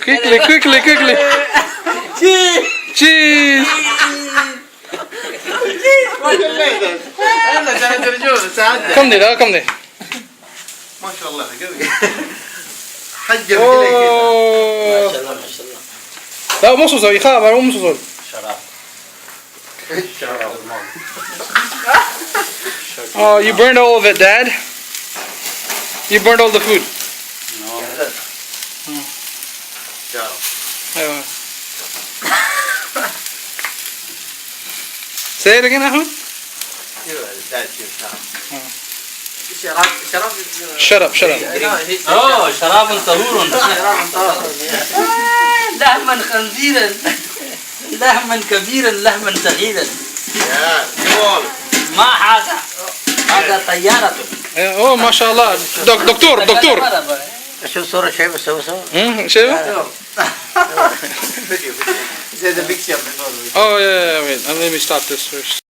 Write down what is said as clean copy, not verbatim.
Quickly. Cheese. هلا جاي ترجون ساعدنا كم دي كم دي. ما شاء الله قوي حجر Oh. لا مو صوص يخاف أنا مو صوص. Oh, you burned all of it, Dad. You burned all the food. أيوة. Say it again, Ahmed. Shut up. اوه شراب طهور لحما خنزيرا لحما كبيرا لحما ثقيلا ما هذا طيارة Oh, ما شاء الله. دكتور. شوف صورة شايفة سوا شايفه؟ زي ذا بيكشر Oh yeah, wait. Let me stop this first.